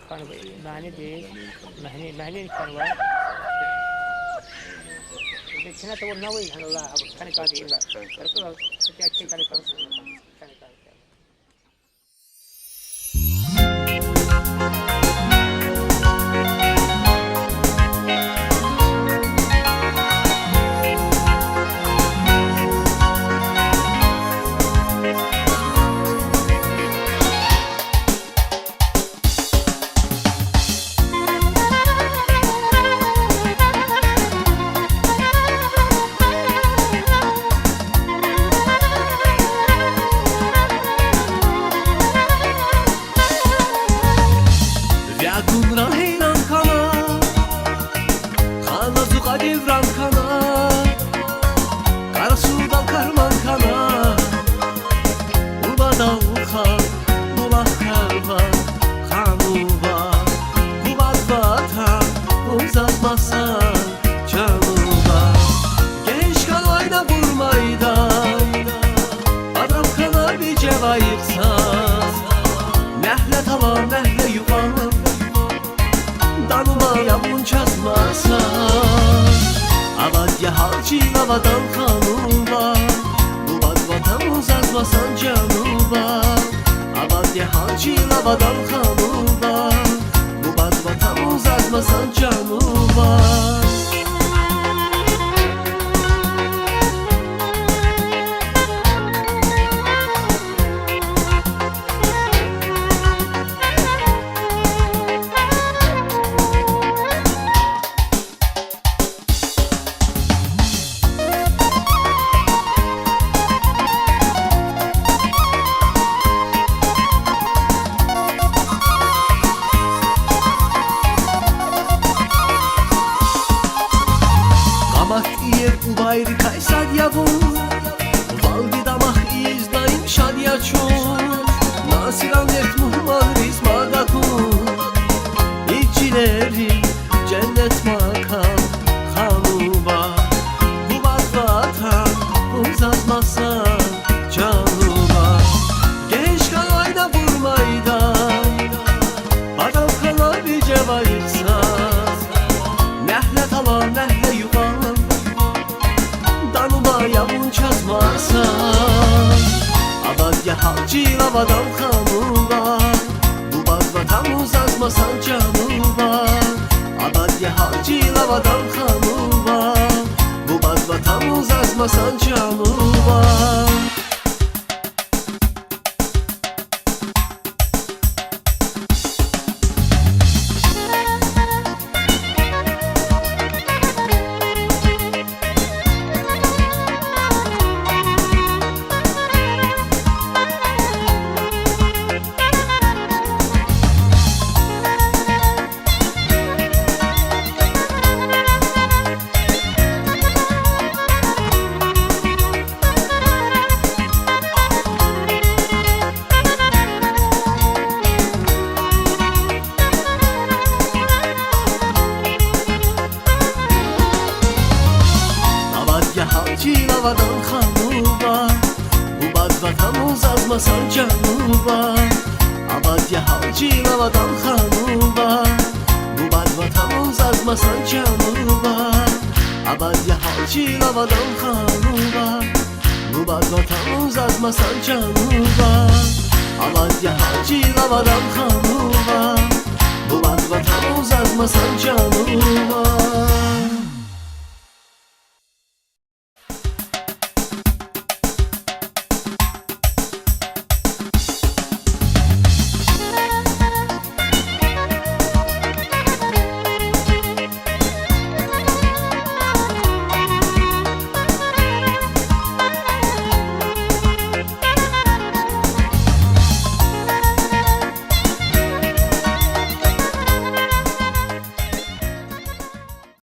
kanı mani değil, mehni kanı var. Cina tu nawi Allah kanı kadi illa. Terus setiap kanı kanı kanı kanı. Kumran heyran kana, kana zuka devran kana, kara sudan karman kana, ubada uka, bulak karvan, kanuba, kubad vatan, uzatmasan canıma. Genç kanayla vurmaydan, adam kana bir ceva yıksan, nehle tava nehle yuvan. Danıma yavun çazmasa Avadya halçı lavadan kanuba Bu vatan uzatmasan canuba Avadya halçı lavadan kanuba Bu vatan uzatmasan canuba Ubayri kaysad yavun Valdi damak izlayim şadya çun Nasiran et muhman rizma dakun İçileri cennet makam kanuba Bu vatan uzatmasan canıma Genç kanayla vurmaydan Adam kana bir ceva yıksan Nehle tala nehle yuvan Yavun çazmasa Avadya halçı lavadan kanuba Bu vatan uzatmasan canıma Avadya halçı lavadan kanuba Bu vatan uzatmasan canıma Halçı lavadan kanuba Bu vatan uzatmasan canuba Avadya halçı lavadan kanuba Bu vatan uzatmasan canuba Avadya halçı lavadan kanuba Bu vatan uzatmasan canuba Avadya halçı lavadan kanuba Bu vatan uzatmasan canuba